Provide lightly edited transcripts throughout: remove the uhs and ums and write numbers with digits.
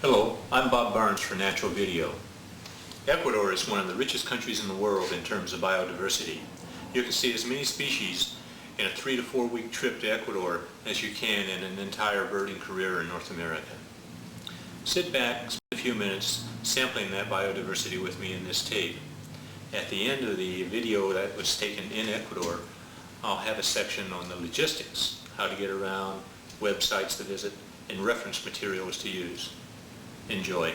Hello, I'm Bob Barnes for Natural Video. Ecuador is one of the richest countries in the world in terms of biodiversity. You can see as many species in a 3 to 4 week trip to Ecuador as you can in an entire birding career in North America. Sit back, spend a few minutes sampling that biodiversity with me in this tape. At the end of the video that was taken in Ecuador, I'll have a section on the logistics, how to get around, websites to visit, and reference materials to use. Enjoy.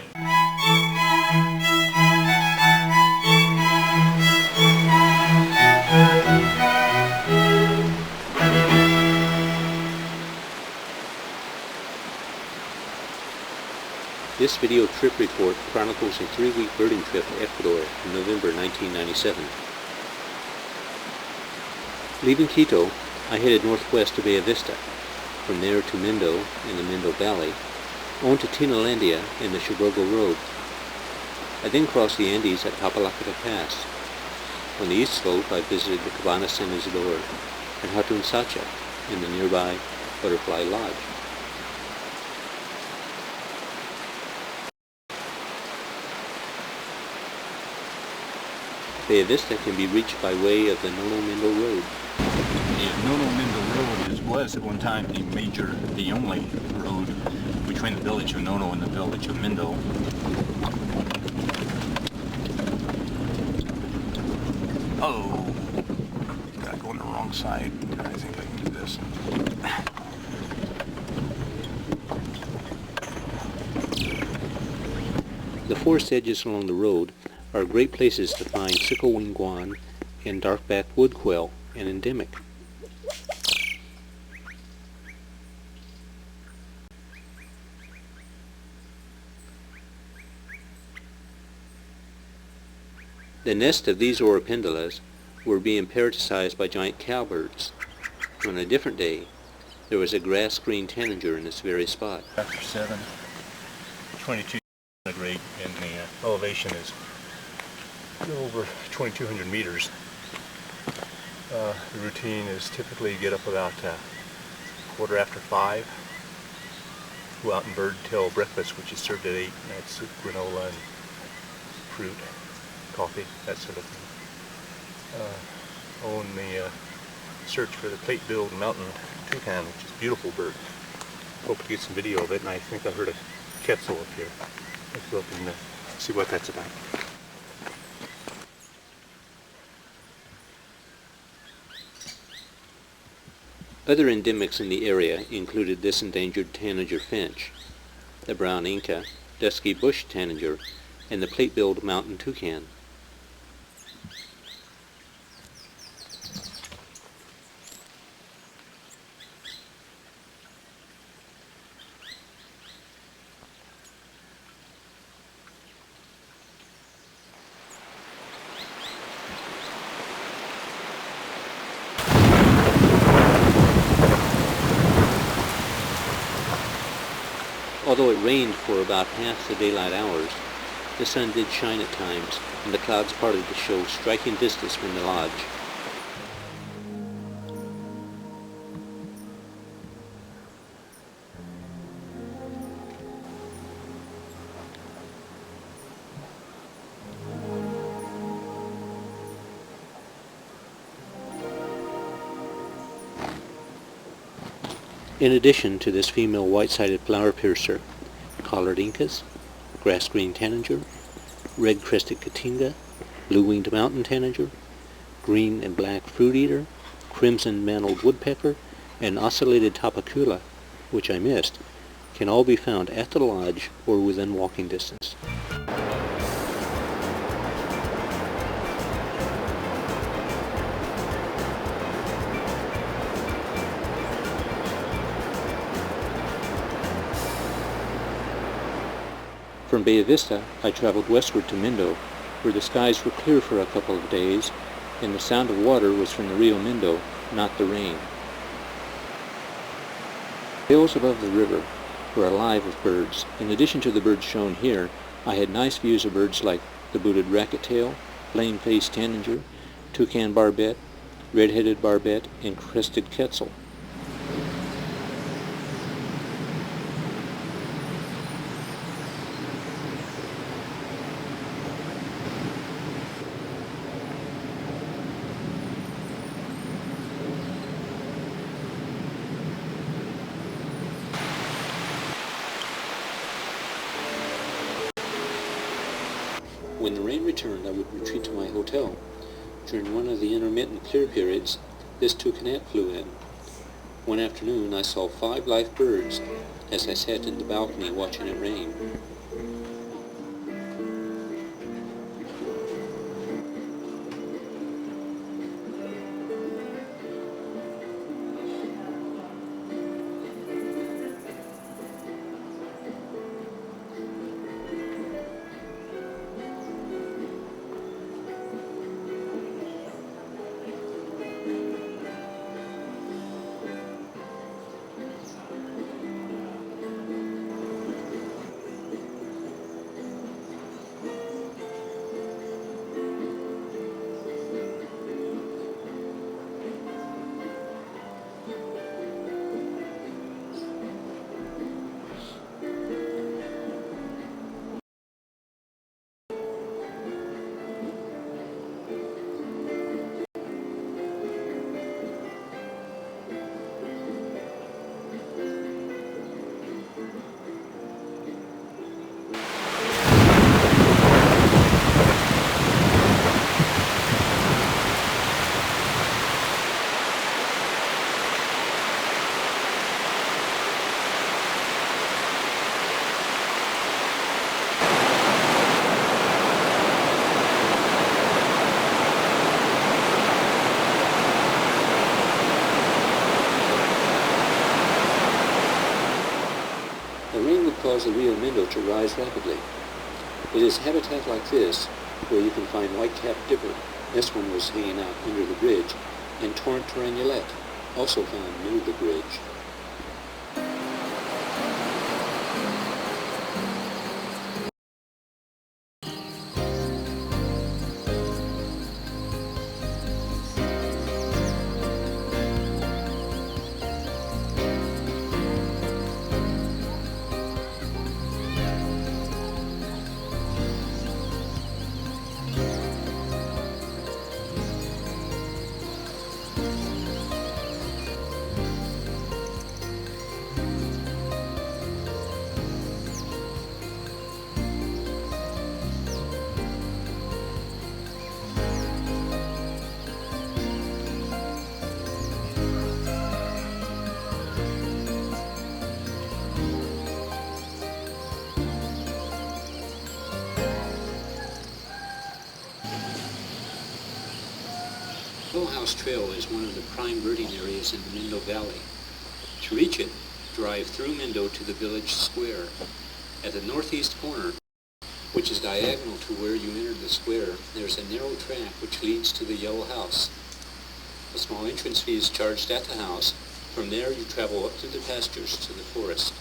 This video trip report chronicles a 3-week birding trip to Ecuador in November 1997. Leaving Quito, I headed northwest to Bella Vista, from there to Mindo in the Mindo Valley, on to Tinalandia in the Churubusco Road. I then crossed the Andes at Papalacata Pass. On the east slope, I visited the Cabana San Isidore and Hatun Sacha in the nearby Butterfly Lodge. Bella Vista can be reached by way of the Nono-Mindo Road. The Nono-Mindo Road was at one time the only road between the village of Nono and the village of Mindo. Oh, gotta go on the wrong side. I think I can do this. The forest edges along the road are great places to find sickle-winged guan and dark-backed wood quail, an endemic. The nests of these oropendulas were being parasiticized by giant cowbirds. On a different day, there was a grass-green tanager in this very spot. After 7, 22 centigrade, and the elevation is over 2,200 meters. The routine is typically get up about 5:15, go out and bird till breakfast, which is served at 8, and that's granola and fruit, coffee, that sort of thing. On the search for the plate-billed mountain toucan, which is a beautiful bird. Hope to get some video of it, and I think I heard a quetzal up here. Let's go up and see what that's about. Other endemics in the area included this endangered tanager finch, the brown Inca, dusky bush tanager, and the plate-billed mountain toucan. Although it rained for about half the daylight hours, the sun did shine at times, and the clouds parted to show striking distance from the lodge. In addition to this female white-sided flower piercer, collared incas, grass-green tanager, red-crested caatinga, blue-winged mountain tanager, green and black fruit eater, crimson-mantled woodpecker, and ocellated tapacula, which I missed, can all be found at the lodge or within walking distance. From Bella Vista, I traveled westward to Mindo, where the skies were clear for a couple of days, and the sound of water was from the Rio Mindo, not the rain. The hills above the river were alive with birds. In addition to the birds shown here, I had nice views of birds like the booted racket-tail, flame-faced tanager, toucan barbet, red-headed barbet, and crested quetzal. When the rain returned, I would retreat to my hotel. During one of the intermittent clear periods, this toucanet flew in. One afternoon, I saw 5 live birds as I sat in the balcony watching it rain. The rain would cause the Rio Mindo to rise rapidly. It is habitat like this where you can find white-capped dipper. This one was hanging out under the bridge, and torrent terranulette, also found near the bridge. House Trail is one of the prime birding areas in the Mindo Valley. To reach it, drive through Mindo to the village square. At the northeast corner, which is diagonal to where you entered the square, there's a narrow track which leads to the Yellow House. A small entrance fee is charged at the house. From there, you travel up through the pastures to the forest.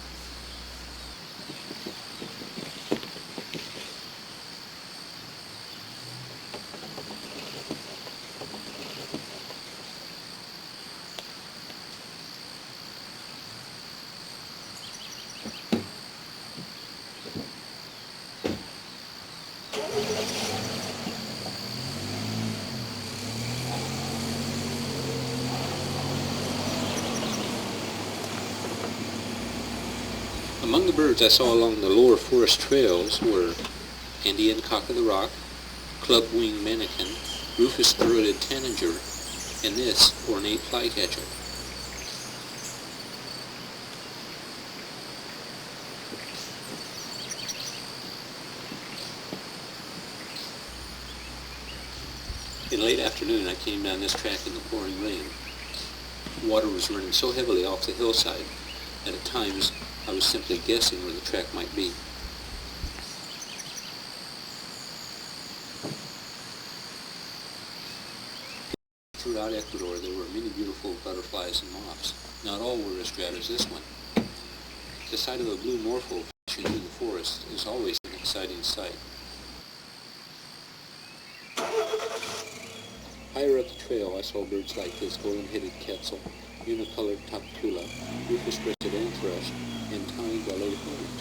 Among the birds I saw along the lower forest trails were Indian cock of the rock, club-winged manakin, rufous-throated tanager, and this ornate flycatcher. In late afternoon I came down this track in the pouring rain. Water was running so heavily off the hillside that at times I was simply guessing where the track might be. Throughout Ecuador there were many beautiful butterflies and moths. Not all were as drab as this one. The sight of a blue morpho passing through the forest is always an exciting sight. Higher up the trail I saw birds like this golden-headed quetzal, unicolored toptula, rufous-breasted end thrush, and tiny bellied hornet.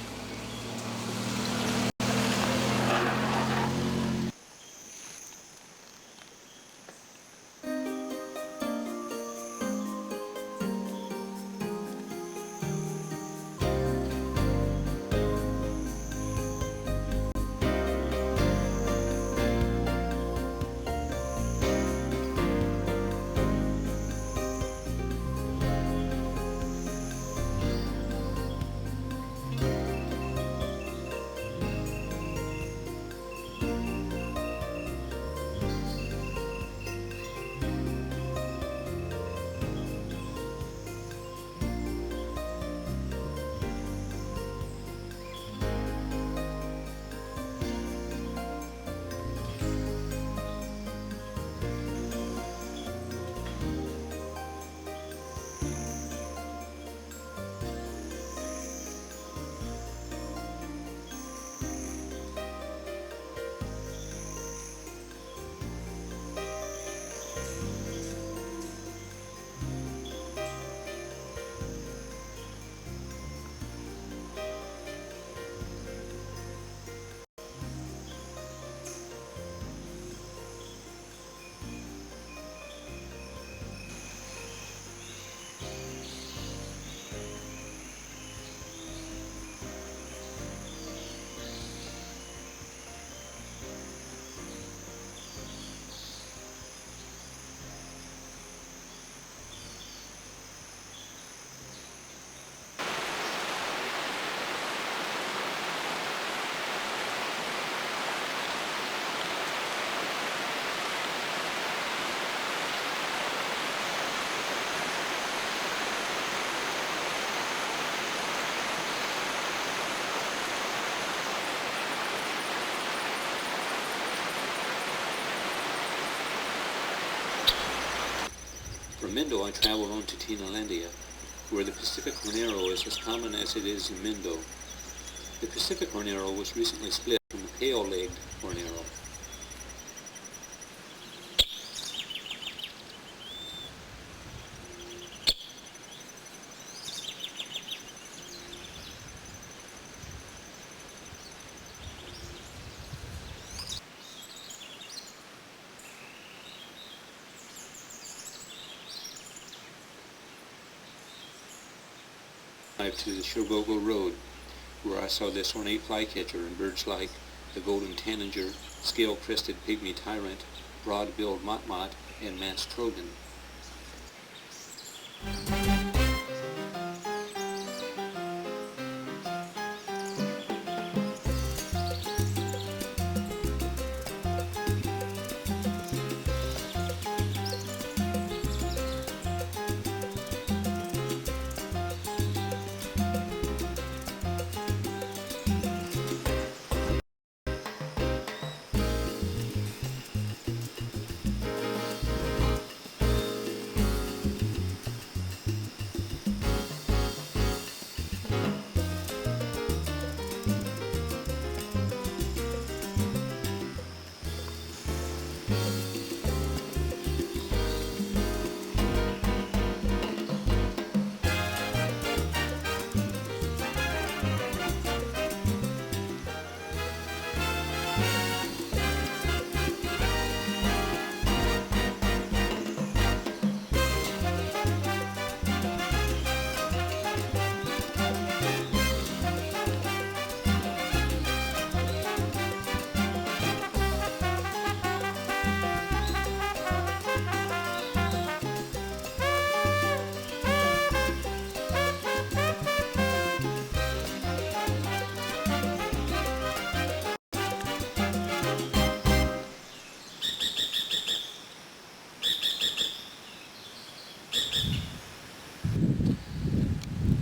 Mindo, I traveled on to Tinalandia, where the Pacific hornero is as common as it is in Mindo. The Pacific hornero was recently split from the pale-legged hornero. To the Sherbogo Road, where I saw this ornate flycatcher and birds like the golden tanager, scale-crested pygmy tyrant, broad-billed motmot, and masked trogon.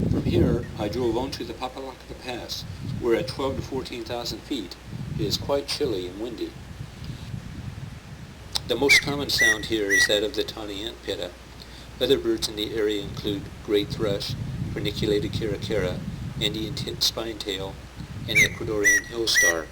From here, I drove on to the Papalaca Pass, where at 12 to 14,000 feet, it is quite chilly and windy. The most common sound here is that of the tawny ant pitta. Other birds in the area include great thrush, verniculated caracara, Indian spinetail, and Ecuadorian hill star.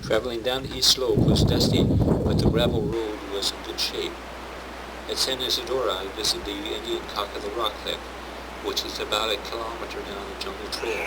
Traveling down the east slope was dusty, but the gravel road was in good shape. At San Isidora, I visited the Indian Cock of the Rock Lick, which is about a kilometer down the jungle trail.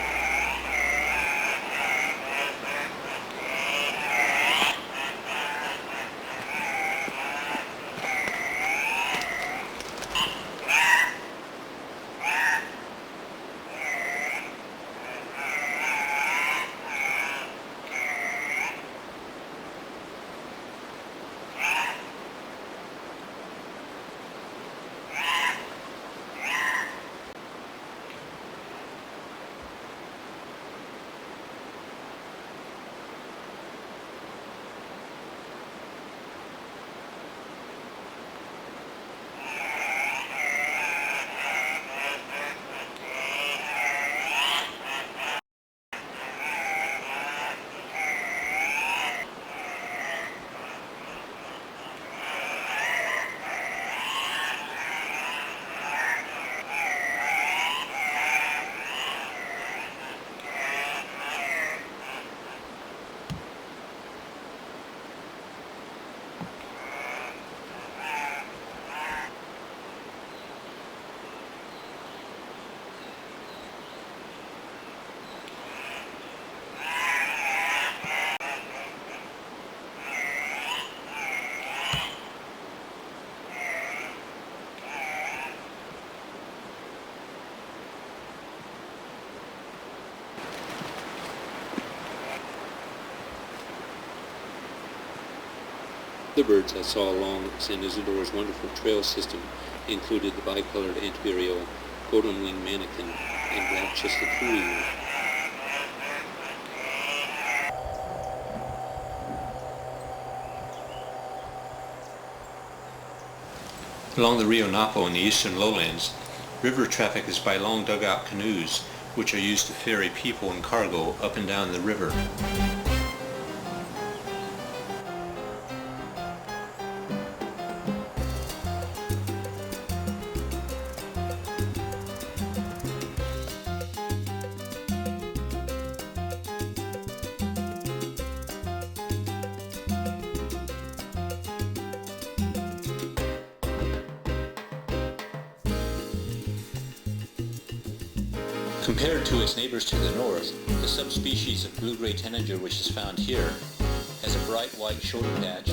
The birds I saw along San Isidore's wonderful trail system included the bicolored antiburial, golden-winged manakin, and black-chested curlew. Along the Rio Napo in the eastern lowlands, river traffic is by long dugout canoes, which are used to ferry people and cargo up and down the river. Compared to its neighbors to the north, the subspecies of blue-gray tanager which is found here has a bright white shoulder patch,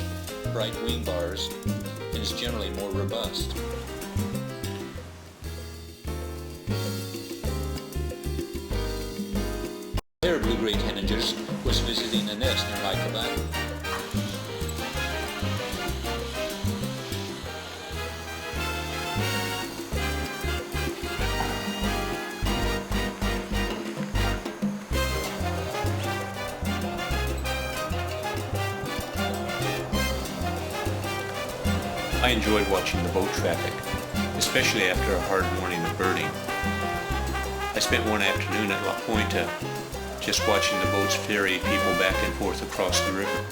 bright wing bars, and is generally more robust. A pair of blue-gray tanagers was visiting a nest near my cabana. I enjoyed watching the boat traffic, especially after a hard morning of birding. I spent one afternoon at La Puente just watching the boats ferry people back and forth across the river.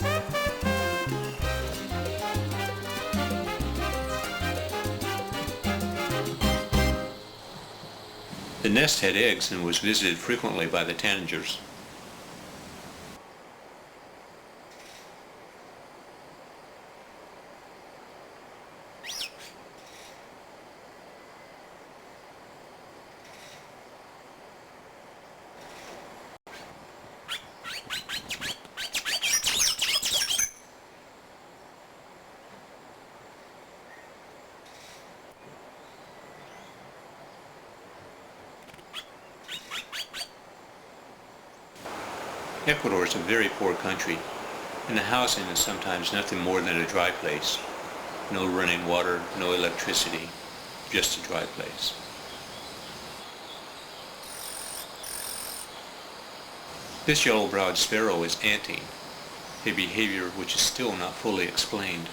The nest had eggs and was visited frequently by the tanagers. Ecuador is a very poor country, and the housing is sometimes nothing more than a dry place. No running water, no electricity, just a dry place. This yellow-browed sparrow is anting, a behavior which is still not fully explained.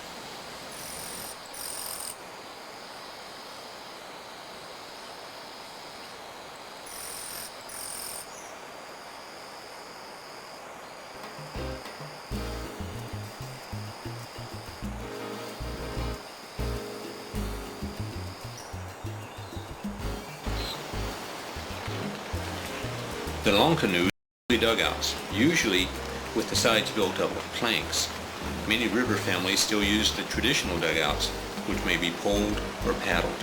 The long canoes are dugouts, usually with the sides built up with planks. Many river families still use the traditional dugouts, which may be poled or paddled.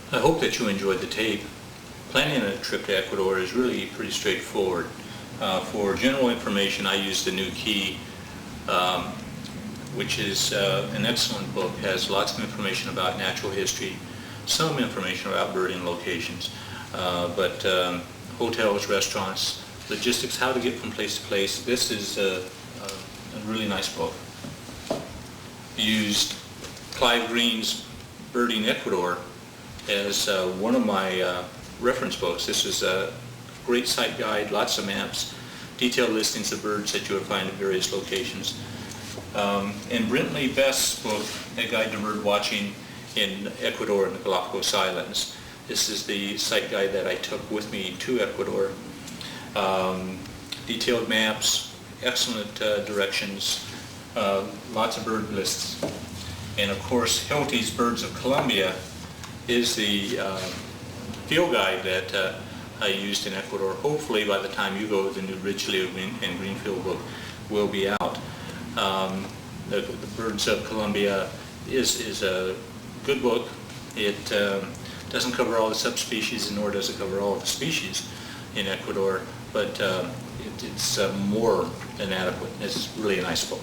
I hope that you enjoyed the tape. Planning a trip to Ecuador is really pretty straightforward. For general information, I use the New Key, which is an excellent book. It has lots of information about natural history, some information about birding locations, but hotels, restaurants, logistics, how to get from place to place. This is a really nice book. I used Clive Green's Birding Ecuador as one of my reference books. This is a great site guide, lots of maps, detailed listings of birds that you would find at various locations. And Brentley Best's book, A Guide to Bird Watching in Ecuador and the Galapagos Islands. This is the site guide that I took with me to Ecuador. Detailed maps, excellent directions, lots of bird lists. And of course, Hilty's Birds of Colombia is the field guide that I used in Ecuador. Hopefully by the time you go, the new Ridgely and Greenfield book will be out. The Birds of Colombia is a good book. It doesn't cover all the subspecies, nor does it cover all the species in Ecuador, but it's more than adequate. It's really a nice book.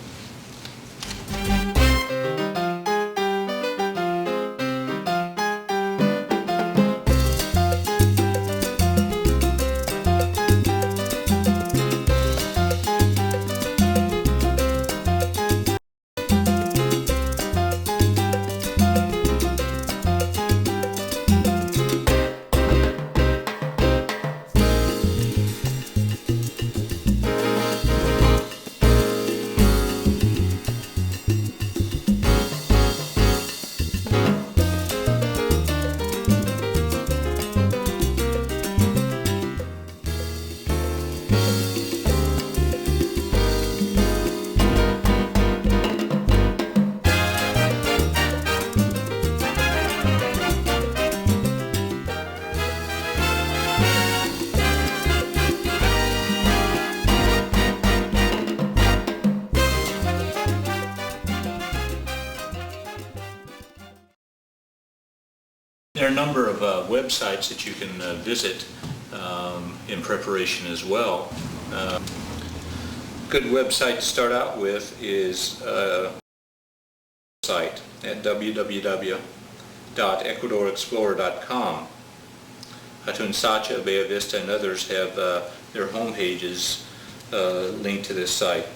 There are a number of websites that you can visit in preparation as well. A good website to start out with is site at www.ecuadorexplorer.com. Atunsacha, Bella Vista, and others have their home pages linked to this site.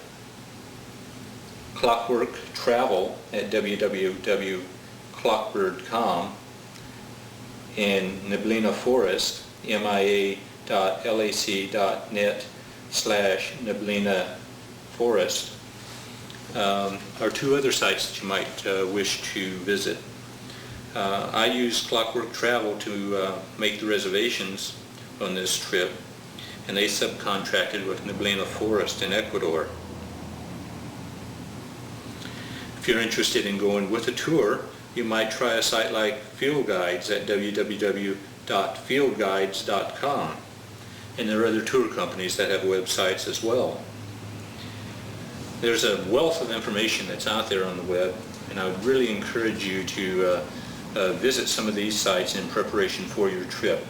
Clockwork Travel at www.clockbird.com, and Neblina Forest, mia.lac.net/Neblina Forest, are two other sites that you might wish to visit. I used Clockwork Travel to make the reservations on this trip, and they subcontracted with Neblina Forest in Ecuador. If you're interested in going with a tour, you might try a site like Field Guides at www.fieldguides.com, and there are other tour companies that have websites as well. There's a wealth of information that's out there on the web, and I would really encourage you to visit some of these sites in preparation for your trip.